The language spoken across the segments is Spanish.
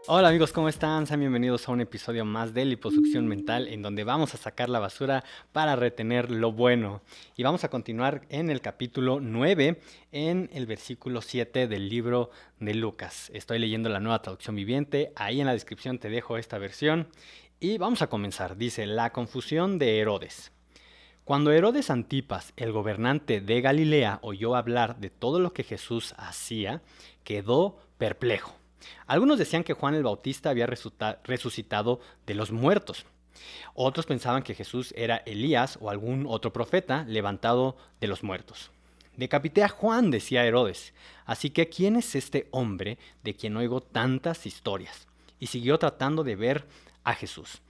Hola amigos, ¿cómo están? Sean bienvenidos a un episodio más de Liposucción Mental, en donde vamos a sacar la basura para retener lo bueno. Y vamos a continuar en el capítulo 9, en el versículo 7 del libro de Lucas. Estoy leyendo la Nueva Traducción Viviente, ahí en la descripción te dejo esta versión. Y vamos a comenzar. Dice, la confusión de Herodes. Cuando Herodes Antipas, el gobernante de Galilea, oyó hablar de todo lo que Jesús hacía, quedó perplejo. Algunos decían que Juan el Bautista había resucitado de los muertos. Otros pensaban que Jesús era Elías o algún otro profeta levantado de los muertos. Decapité a Juan, decía Herodes. Así que, ¿quién es este hombre de quien oigo tantas historias? Y siguió tratando de ver a Jesús.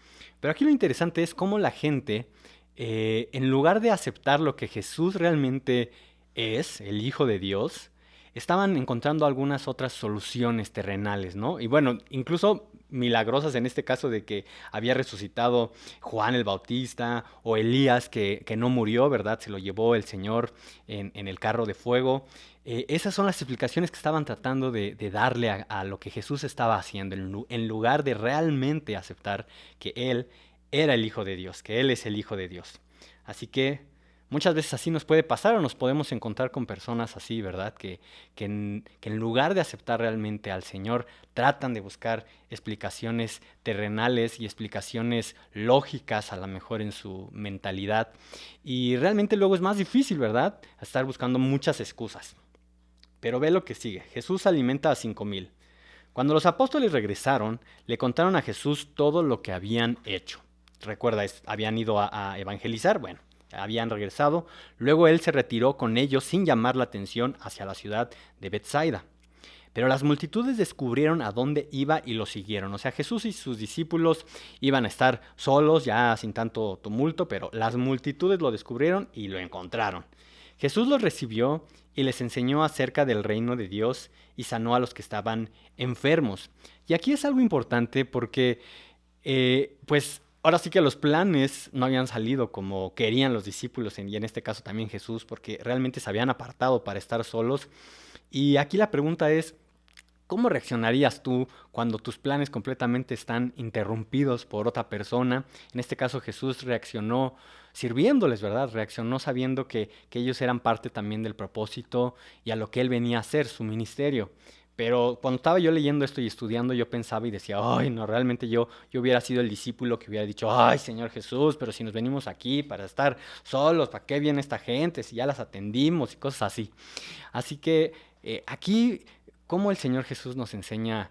Pero aquí lo interesante es cómo la gente, en lugar de aceptar lo que Jesús realmente es, el Hijo de Dios, estaban encontrando algunas otras soluciones terrenales, ¿no? Y bueno, incluso milagrosas en este caso de que había resucitado Juan el Bautista o Elías que no murió, ¿verdad? Se lo llevó el Señor en el carro de fuego. Esas son las explicaciones que estaban tratando de darle a lo que Jesús estaba haciendo, en lugar de realmente aceptar que Él era el Hijo de Dios, que Él es el Hijo de Dios. Así que muchas veces así nos puede pasar o nos podemos encontrar con personas así, ¿verdad? Que en lugar de aceptar realmente al Señor, tratan de buscar explicaciones terrenales y explicaciones lógicas, a lo mejor en su mentalidad. Y realmente luego es más difícil, ¿verdad? Estar buscando muchas excusas. Pero ve lo que sigue. Jesús alimenta a 5,000. Cuando los apóstoles regresaron, le contaron a Jesús todo lo que habían hecho. Recuerda, habían ido a evangelizar, bueno, habían regresado. Luego él se retiró con ellos sin llamar la atención hacia la ciudad de Bethsaida. Pero las multitudes descubrieron a dónde iba y lo siguieron. O sea, Jesús y sus discípulos iban a estar solos, ya sin tanto tumulto, pero las multitudes lo descubrieron y lo encontraron. Jesús los recibió y les enseñó acerca del reino de Dios y sanó a los que estaban enfermos. Y aquí es algo importante porque, pues, ahora sí que los planes no habían salido como querían los discípulos y en este caso también Jesús, porque realmente se habían apartado para estar solos. Y aquí la pregunta es, ¿cómo reaccionarías tú cuando tus planes completamente están interrumpidos por otra persona? En este caso Jesús reaccionó sirviéndoles, ¿verdad? Reaccionó sabiendo que ellos eran parte también del propósito y a lo que él venía a hacer, su ministerio. Pero cuando estaba yo leyendo esto y estudiando, yo pensaba y decía, ay, no, realmente yo hubiera sido el discípulo que hubiera dicho, ay, Señor Jesús, pero si nos venimos aquí para estar solos, ¿para qué viene esta gente? Si ya las atendimos y cosas así. Así que aquí cómo el Señor Jesús nos enseña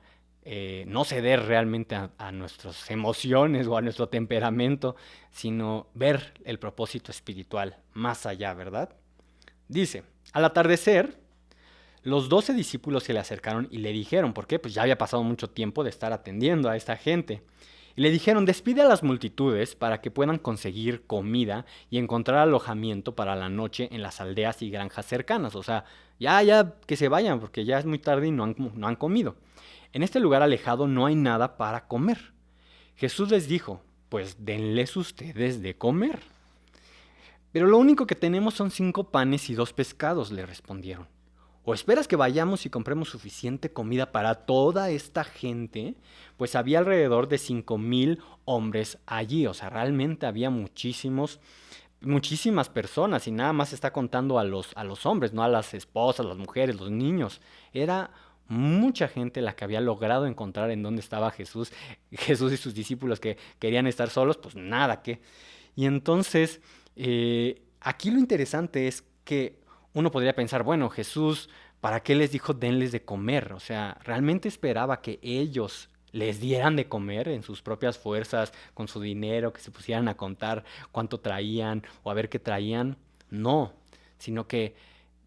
no ceder realmente a nuestras emociones o a nuestro temperamento, sino ver el propósito espiritual más allá, ¿verdad? Dice, al atardecer, los 12 discípulos se le acercaron y le dijeron, ¿por qué? Pues ya había pasado mucho tiempo de estar atendiendo a esta gente. Y le dijeron, despide a las multitudes para que puedan conseguir comida y encontrar alojamiento para la noche en las aldeas y granjas cercanas. O sea, ya, que se vayan porque ya es muy tarde y no han comido. En este lugar alejado no hay nada para comer. Jesús les dijo, pues denles ustedes de comer. Pero lo único que tenemos son 5 panes y 2 pescados, le respondieron. ¿O esperas que vayamos y compremos suficiente comida para toda esta gente? Pues había alrededor de 5,000 hombres allí. O sea, realmente había muchísimas personas y nada más está contando a los hombres, no a las esposas, las mujeres, los niños. Era mucha gente la que había logrado encontrar en dónde estaba Jesús. Jesús y sus discípulos que querían estar solos, pues nada, que. Y entonces, aquí lo interesante es que uno podría pensar, bueno, Jesús, ¿para qué les dijo denles de comer? O sea, ¿realmente esperaba que ellos les dieran de comer en sus propias fuerzas, con su dinero, que se pusieran a contar cuánto traían o a ver qué traían? No, sino que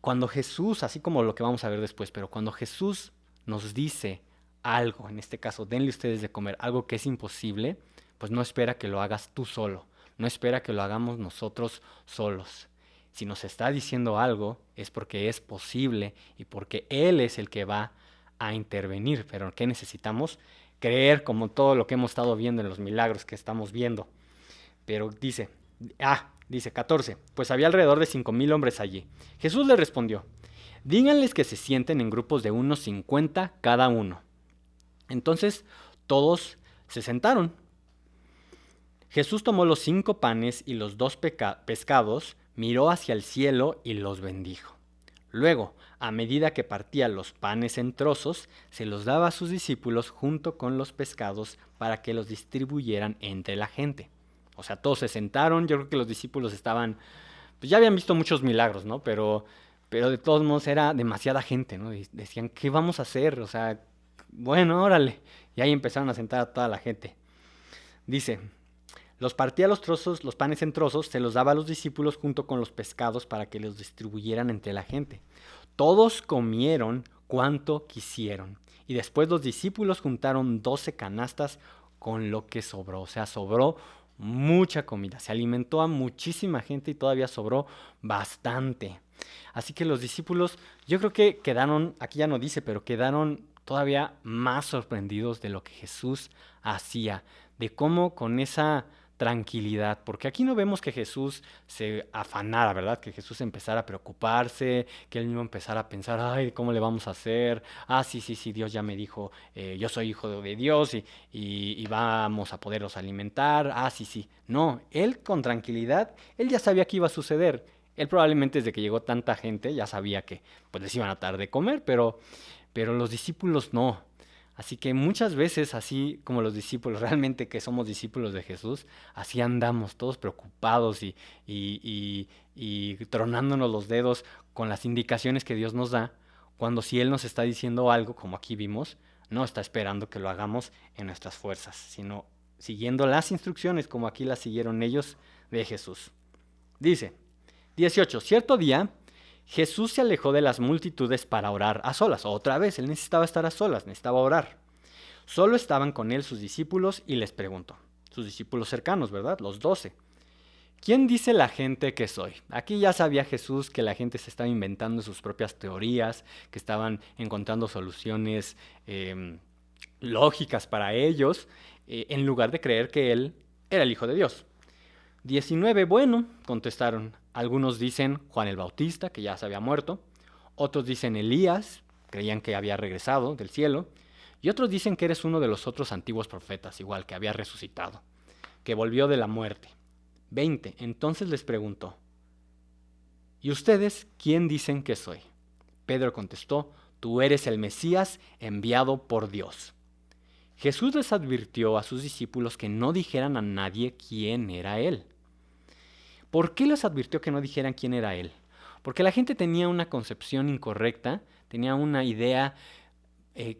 cuando Jesús, así como lo que vamos a ver después, pero cuando Jesús nos dice algo, en este caso, denle ustedes de comer, algo que es imposible, pues no espera que lo hagas tú solo, no espera que lo hagamos nosotros solos. Si nos está diciendo algo es porque es posible y porque Él es el que va a intervenir. Pero ¿qué necesitamos? Creer como todo lo que hemos estado viendo en los milagros que estamos viendo. Pero dice 14, pues había alrededor de 5,000 hombres allí. Jesús le respondió, díganles que se sienten en grupos de unos 50 cada uno. Entonces Todos se sentaron. Jesús tomó los 5 panes y los 2 pescados, miró hacia el cielo y los bendijo. Luego, a medida que partía los panes en trozos, se los daba a sus discípulos junto con los pescados para que los distribuyeran entre la gente. O sea, todos se sentaron. Yo creo que los discípulos estaban, pues ya habían visto muchos milagros, ¿no? Pero de todos modos era demasiada gente, ¿no? Y decían, ¿qué vamos a hacer? O sea, bueno, órale. Y ahí empezaron a sentar a toda la gente. Dice, los partía los trozos, los panes en trozos, se los daba a los discípulos junto con los pescados para que los distribuyeran entre la gente. Todos comieron cuanto quisieron. Y después los discípulos juntaron 12 canastas con lo que sobró. O sea, sobró mucha comida. Se alimentó a muchísima gente y todavía sobró bastante. Así que los discípulos, yo creo que quedaron, aquí ya no dice, pero quedaron todavía más sorprendidos de lo que Jesús hacía, de cómo con esa tranquilidad, porque aquí no vemos que Jesús se afanara, ¿verdad? Que Jesús empezara a preocuparse, que él mismo empezara a pensar, ay, ¿cómo le vamos a hacer? Ah, sí, Dios ya me dijo, yo soy hijo de Dios y vamos a poderlos alimentar, ah, sí. No, él con tranquilidad, él ya sabía que iba a suceder. Él probablemente desde que llegó tanta gente ya sabía que pues les iban a dar de comer, pero los discípulos no. Así que muchas veces, así como los discípulos, realmente que somos discípulos de Jesús, así andamos todos preocupados y tronándonos los dedos con las indicaciones que Dios nos da, cuando si Él nos está diciendo algo, como aquí vimos, no está esperando que lo hagamos en nuestras fuerzas, sino siguiendo las instrucciones como aquí las siguieron ellos de Jesús. Dice, 18. Cierto día, Jesús se alejó de las multitudes para orar a solas. Otra vez, él necesitaba estar a solas, necesitaba orar. Solo estaban con él sus discípulos y les preguntó, sus discípulos cercanos, ¿verdad? Los 12. ¿Quién dice la gente que soy? Aquí ya sabía Jesús que la gente se estaba inventando sus propias teorías, que estaban encontrando soluciones lógicas para ellos, en lugar de creer que él era el Hijo de Dios. 19, bueno, contestaron. Algunos dicen Juan el Bautista, que ya se había muerto. Otros dicen Elías, creían que había regresado del cielo. Y otros dicen que eres uno de los otros antiguos profetas, igual que había resucitado, que volvió de la muerte. 20, entonces les preguntó, ¿y ustedes quién dicen que soy? Pedro contestó, tú eres el Mesías enviado por Dios. Jesús les advirtió a sus discípulos que no dijeran a nadie quién era él. ¿Por qué les advirtió que no dijeran quién era él? Porque la gente tenía una concepción incorrecta, tenía una idea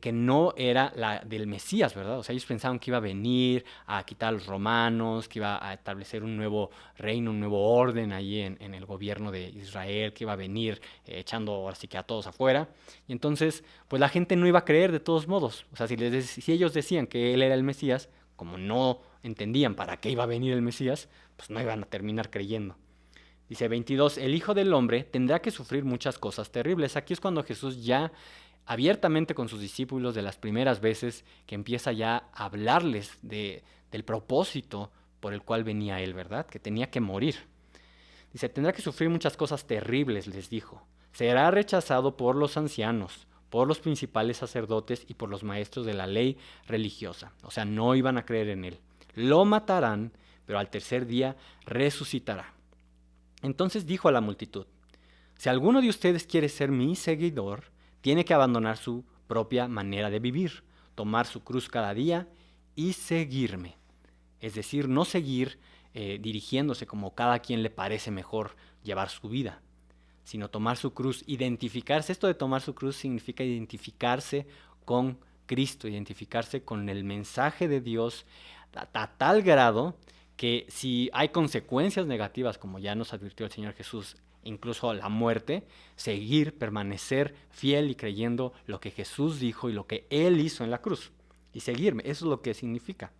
que no era la del Mesías, ¿verdad? O sea, ellos pensaban que iba a venir a quitar a los romanos, que iba a establecer un nuevo reino, un nuevo orden ahí en el gobierno de Israel, que iba a venir echando así que a todos afuera. Y entonces, pues la gente no iba a creer de todos modos. O sea, si ellos decían que él era el Mesías, como no entendían para qué iba a venir el Mesías, pues no iban a terminar creyendo. Dice 22, el Hijo del Hombre tendrá que sufrir muchas cosas terribles. Aquí es cuando Jesús ya abiertamente con sus discípulos de las primeras veces que empieza ya a hablarles del propósito por el cual venía él, ¿verdad? Que tenía que morir. Dice, tendrá que sufrir muchas cosas terribles, les dijo. Será rechazado por los ancianos, por los principales sacerdotes y por los maestros de la ley religiosa. O sea, no iban a creer en él. Lo matarán, pero al tercer día resucitará. Entonces dijo a la multitud, si alguno de ustedes quiere ser mi seguidor, tiene que abandonar su propia manera de vivir, tomar su cruz cada día y seguirme. Es decir, no seguir dirigiéndose como cada quien le parece mejor llevar su vida, sino tomar su cruz, identificarse. Esto de tomar su cruz significa identificarse con Cristo, identificarse con el mensaje de Dios a tal grado que si hay consecuencias negativas, como ya nos advirtió el Señor Jesús, incluso la muerte, seguir, permanecer fiel y creyendo lo que Jesús dijo y lo que Él hizo en la cruz. Y seguirme, eso es lo que significa.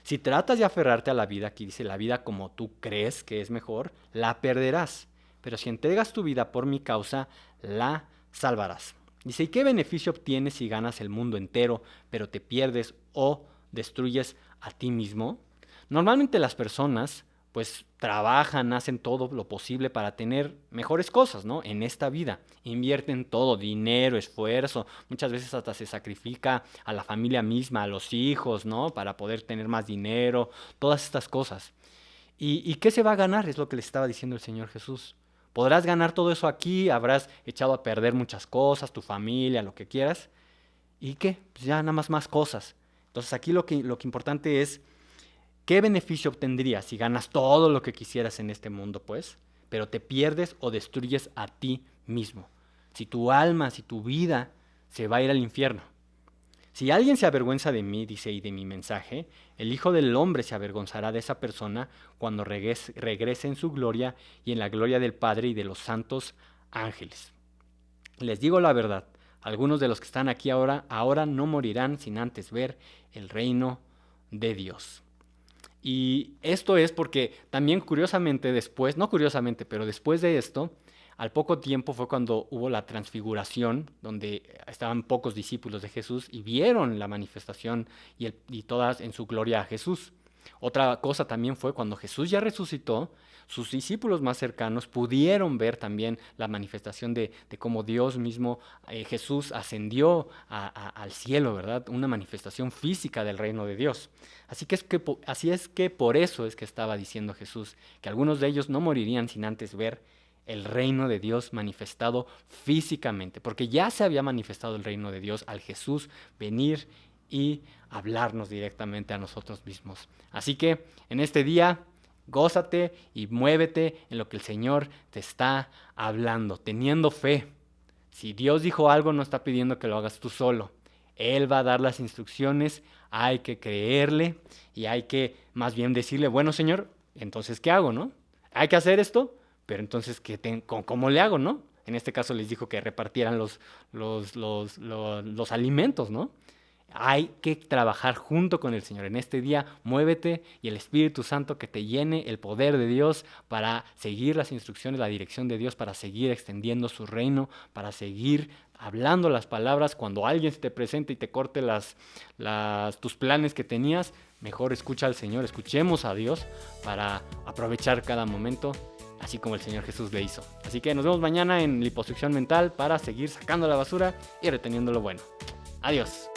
Si tratas de aferrarte a la vida, aquí dice la vida como tú crees que es mejor, la perderás. Pero si entregas tu vida por mi causa, la salvarás. Dice, ¿y qué beneficio obtienes si ganas el mundo entero, pero te pierdes o destruyes a ti mismo? Normalmente las personas pues trabajan, hacen todo lo posible para tener mejores cosas, ¿no? En esta vida. Invierten todo, dinero, esfuerzo, muchas veces hasta se sacrifica a la familia misma, a los hijos, ¿no? Para poder tener más dinero, todas estas cosas. ¿Y qué se va a ganar? Es lo que le estaba diciendo el Señor Jesús. Podrás ganar todo eso aquí, habrás echado a perder muchas cosas, tu familia, lo que quieras. ¿Y qué? Pues ya nada más cosas. Entonces aquí lo que importante es, ¿qué beneficio obtendrías si ganas todo lo que quisieras en este mundo, pues? Pero te pierdes o destruyes a ti mismo. Si tu alma, si tu vida se va a ir al infierno. Si alguien se avergüenza de mí, dice, y de mi mensaje, el Hijo del Hombre se avergonzará de esa persona cuando regrese en su gloria y en la gloria del Padre y de los santos ángeles. Les digo la verdad, algunos de los que están aquí ahora no morirán sin antes ver el reino de Dios. Y esto es porque también curiosamente después, no curiosamente, pero después de esto, al poco tiempo fue cuando hubo la transfiguración, donde estaban pocos discípulos de Jesús y vieron la manifestación y todas en su gloria a Jesús. Otra cosa también fue cuando Jesús ya resucitó, sus discípulos más cercanos pudieron ver también la manifestación de cómo Dios mismo, Jesús ascendió al cielo, ¿verdad? Una manifestación física del reino de Dios. Así es que por eso es que estaba diciendo Jesús que algunos de ellos no morirían sin antes ver el reino de Dios manifestado físicamente, porque ya se había manifestado el reino de Dios al Jesús venir y hablarnos directamente a nosotros mismos. Así que en este día, gózate y muévete en lo que el Señor te está hablando, teniendo fe. Si Dios dijo algo, no está pidiendo que lo hagas tú solo. Él va a dar las instrucciones, hay que creerle y hay que más bien decirle, bueno, Señor, entonces, ¿qué hago, no? Hay que hacer esto, pero entonces, ¿cómo le hago, no? En este caso les dijo que repartieran los alimentos, ¿no? Hay que trabajar junto con el Señor. En este día, muévete y el Espíritu Santo que te llene el poder de Dios para seguir las instrucciones, la dirección de Dios, para seguir extendiendo su reino, para seguir hablando las palabras. Cuando alguien se te presente y te corte tus planes que tenías, mejor escucha al Señor, escuchemos a Dios para aprovechar cada momento, así como el Señor Jesús le hizo. Así que nos vemos mañana en Liposucción Mental para seguir sacando la basura y reteniendo lo bueno. Adiós.